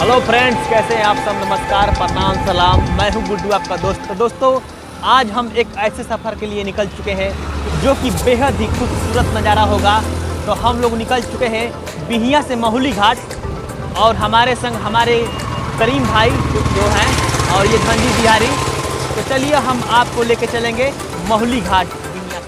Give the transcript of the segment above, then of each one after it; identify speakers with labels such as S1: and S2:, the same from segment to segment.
S1: Hello friends, कैसे हैं आप सब। नमस्कार, प्रणाम, सलाम। मैं हूं गुड्डू, आपका दोस्त। तो दोस्तों, आज हम एक ऐसे सफ़र के लिए निकल चुके हैं जो कि बेहद ही खूबसूरत नज़ारा होगा। तो हम लोग निकल चुके हैं बिहिया से महुली घाट, और हमारे संग हमारे करीम भाई जो हैं और ये धनजी बिहारी। तो चलिए हम आपको लेके चलेंगे महुली घाट बिहिया से।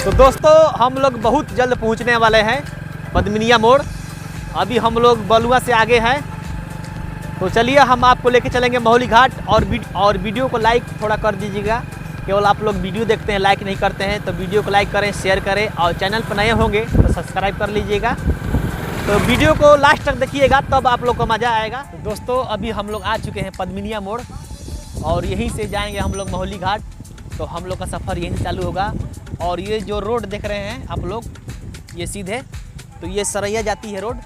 S1: तो दोस्तों, हम लोग बहुत जल्द पहुंचने वाले हैं पद्मिनिया मोड़। अभी हम लोग बलुआ से आगे हैं। तो चलिए हम आपको लेके चलेंगे महुली घाट। और वीडियो को लाइक थोड़ा कर दीजिएगा। केवल आप लोग वीडियो देखते हैं, लाइक नहीं करते हैं। तो वीडियो को लाइक करें, शेयर करें, और चैनल पर नए होंगे तो सब्सक्राइब कर लीजिएगा। तो वीडियो को लास्ट तक देखिएगा, तब आप लोग को मज़ा आएगा। तो दोस्तों, अभी हम लोग आ चुके हैं पद्मिनिया मोड़, और यहीं से जाएंगे हम लोग महुली घाट। तो हम लोग का सफ़र यहीं से चालू होगा। और ये जो रोड देख रहे हैं आप लोग, ये सीधे तो ये सरैया जाती है रोड,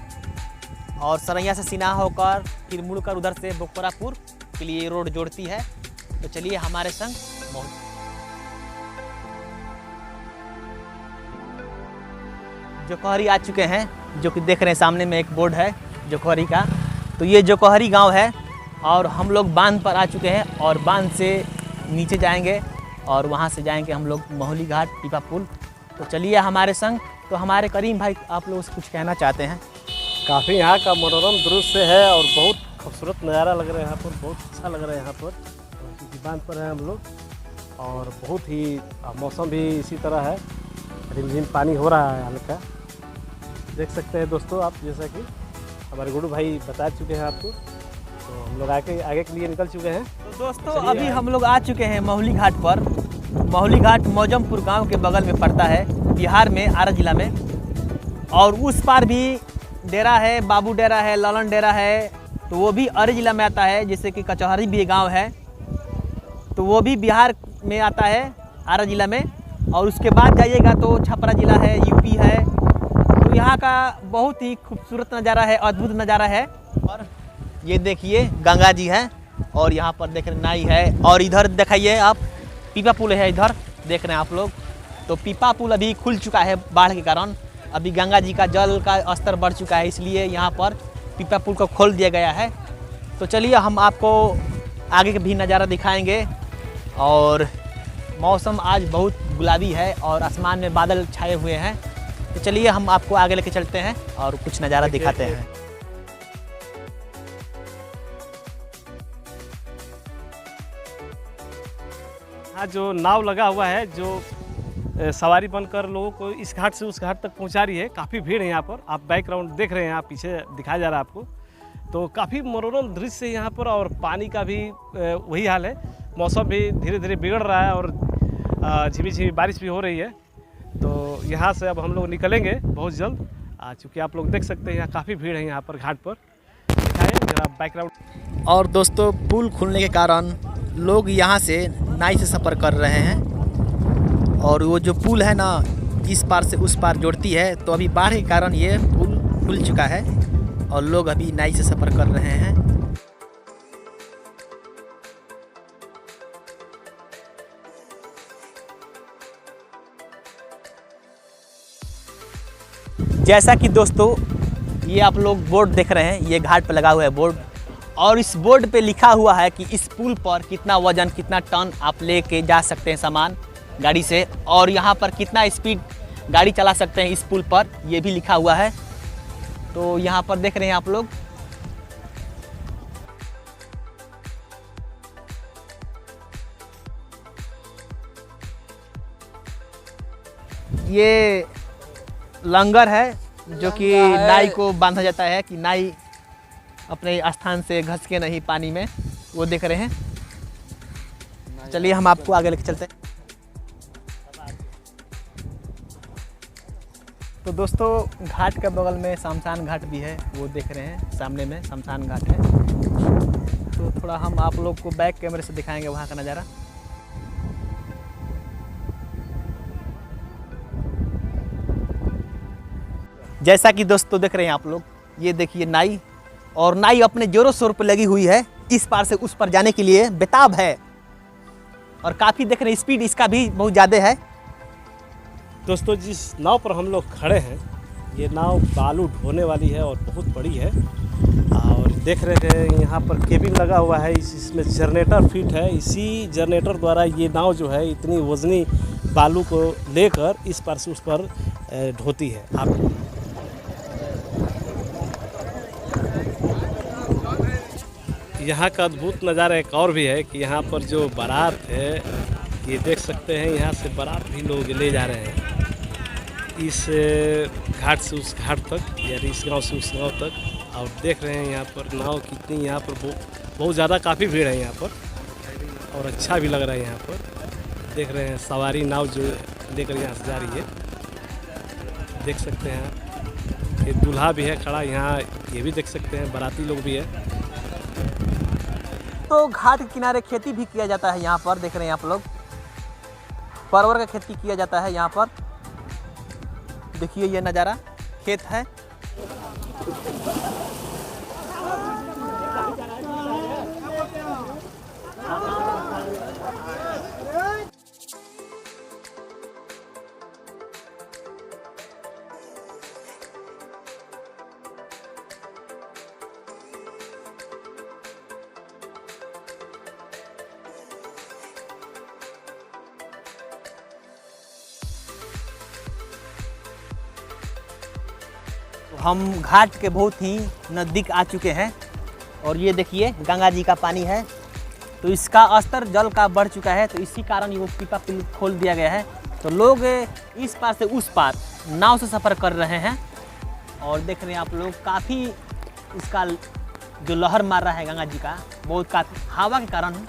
S1: और सरैया से सिन्हा होकर फिर मुड़कर उधर से बोकरापुर के लिए ये रोड जोड़ती है। तो चलिए हमारे संग जोकहरी आ चुके हैं, जो कि देख रहे हैं सामने में एक बोर्ड है जोकहरी का। तो ये जोकहरी गांव है, और हम लोग बांध पर आ चुके हैं, और बांध से नीचे जाएंगे और वहाँ से जाएंगे हम लोग महुली घाट पीपा पुल। तो चलिए हमारे संग। तो हमारे करीम भाई, आप लोग कुछ कहना चाहते हैं?
S2: काफ़ी यहाँ का मनोरम दृश्य है और बहुत खूबसूरत नज़ारा लग रहा है यहाँ पर। बहुत अच्छा लग रहा है यहाँ पर, क्योंकि बांध पर है हम लोग, और बहुत ही मौसम भी इसी तरह है। रिमझिम पानी हो रहा है हल्का, देख सकते हैं दोस्तों आप, जैसा कि हमारे गुड्डू भाई बता चुके हैं आपको। तो हम लोग आगे के लिए निकल चुके हैं।
S1: तो दोस्तों, अभी हम लोग आ चुके हैं महुली घाट पर। महुली घाट मौजमपुर गांव के बगल में पड़ता है, बिहार में, आरा जिला में। और उस पार भी डेरा है, बाबू डेरा है, ललन डेरा है, तो वो भी आरा जिला में आता है। जैसे कि कचहरी भी गांव है, तो वो भी बिहार में आता है, आरा जिला में। और उसके बाद जाइएगा तो छपरा जिला है, यूपी है। तो यहाँ का बहुत ही खूबसूरत नज़ारा है, अद्भुत नज़ारा है। और ये देखिए गंगा जी है, और यहाँ पर देख रहे नाई है। और इधर दिखाइए आप, पीपा पुल है, इधर देख रहे हैं आप लोग। तो पीपा पुल अभी खुल चुका है बाढ़ के कारण। अभी गंगा जी का जल का स्तर बढ़ चुका है, इसलिए यहाँ पर पीपा पुल को खोल दिया गया है। तो चलिए हम आपको आगे के भी नज़ारा दिखाएंगे। और मौसम आज बहुत गुलाबी है, और आसमान में बादल छाए हुए हैं। तो चलिए हम आपको आगे लेके चलते हैं और कुछ नज़ारा दिखाते हैं।
S2: यहाँ जो नाव लगा हुआ है, जो सवारी बनकर लोगों को इस घाट से उस घाट तक पहुँचा रही है। काफ़ी भीड़ है यहाँ पर, आप बैकग्राउंड देख रहे हैं, आप पीछे दिखाया जा रहा है आपको। तो काफ़ी मनोरम दृश्य है यहाँ पर, और पानी का भी वही हाल है। मौसम भी धीरे धीरे बिगड़ रहा है, और झिमी बारिश भी हो रही है। तो यहाँ से अब हम लोग निकलेंगे बहुत जल्द, चूँकि आप लोग देख सकते हैं यहाँ काफ़ी भीड़ है यहाँ पर घाट पर। दिखाएँ जरा बैकग्राउंड।
S1: और दोस्तों, पुल खुलने के कारण लोग यहाँ से नाई से सफ़र कर रहे हैं। और वो जो पुल है ना, इस पार से उस पार जोड़ती है। तो अभी बाढ़ के कारण ये पुल खुल चुका है, और लोग अभी नाई से सफ़र कर रहे हैं। जैसा कि दोस्तों, ये आप लोग बोर्ड देख रहे हैं, ये घाट पर लगा हुआ है बोर्ड। और इस बोर्ड पे लिखा हुआ है कि इस पुल पर कितना वजन, कितना टन आप लेके जा सकते हैं सामान गाड़ी से, और यहाँ पर कितना स्पीड गाड़ी चला सकते हैं इस पुल पर, ये भी लिखा हुआ है। तो यहाँ पर देख रहे हैं आप लोग, ये लंगर है, जो कि नाई को बांधा जाता है कि नाई अपने स्थान से घस के नहीं पानी में, वो देख रहे हैं। चलिए हम आपको आगे लेके चलते हैं। तो दोस्तों घाट के बगल में शमशान घाट भी है, वो देख रहे हैं सामने में शमशान घाट है। तो थोड़ा हम आप लोग को बैक कैमरे से दिखाएंगे वहाँ का नज़ारा। जैसा कि दोस्तों देख रहे हैं आप लोग, ये देखिए नाई, और नाई अपने जोरों शोर पर लगी हुई है इस पार से उस पार जाने के लिए, बेताब है। और काफ़ी देख रहे हैं स्पीड इसका भी बहुत ज़्यादा है।
S2: दोस्तों जिस नाव पर हम लोग खड़े हैं, ये नाव बालू ढोने वाली है और बहुत बड़ी है। और देख रहे हैं यहाँ पर केबिन लगा हुआ है, इसमें जनरेटर फिट है। इसी जनरेटर द्वारा ये नाव जो है इतनी वजनी बालू को लेकर इस पार से उस पार ढोती है। आप यहाँ का अद्भुत नज़ारा एक और भी है कि यहाँ पर जो बारात है, ये देख सकते हैं, यहाँ से बारात भी लोग ले जा रहे हैं इस घाट से उस घाट तक, यानी इस गांव से उस गांव तक। और देख रहे हैं यहाँ पर नाव कितनी, यहाँ पर बहुत ज़्यादा काफ़ी भीड़ है यहाँ पर, और अच्छा भी लग रहा है यहाँ पर। देख रहे हैं सवारी नाव जो लेकर यहाँ से जा रही है, देख सकते हैं। ये दूल्हा भी है खड़ा यहाँ, ये भी देख सकते हैं, बाराती लोग भी है।
S1: तो घाट के किनारे खेती भी किया जाता है यहाँ पर, देख रहे हैं आप लोग, परवल का खेती किया जाता है यहाँ पर। देखिए ये नज़ारा, खेत है। हम घाट के बहुत ही नज़दीक आ चुके हैं, और ये देखिए गंगा जी का पानी है। तो इसका स्तर जल का बढ़ चुका है, तो इसी कारण ये पीपा पुल खोल दिया गया है। तो लोग इस पार से उस पार नाव से सफ़र कर रहे हैं, और देख रहे हैं आप लोग काफ़ी इसका जो लहर मार रहा है गंगा जी का, बहुत काफ़ी हवा के कारण।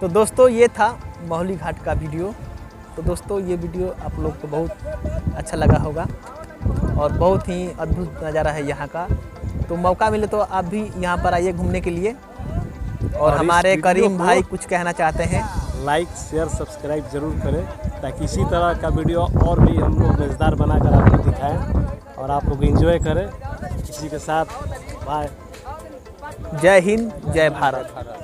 S1: तो दोस्तों ये था महुली घाट का वीडियो। तो दोस्तों ये वीडियो आप लोग को बहुत अच्छा लगा होगा, और बहुत ही अद्भुत नज़ारा है यहाँ का। तो मौका मिले तो आप भी यहाँ पर आइए घूमने के लिए। और हमारे करीम भाई कुछ कहना चाहते हैं।
S2: लाइक शेयर सब्सक्राइब जरूर करें, ताकि इसी तरह का वीडियो और भी हम लोग मज़ेदार बनाकर आपको दिखाएं और आप लोग एंजॉय करें। इसी के साथ बाय।
S1: जय हिंद, जय भारत।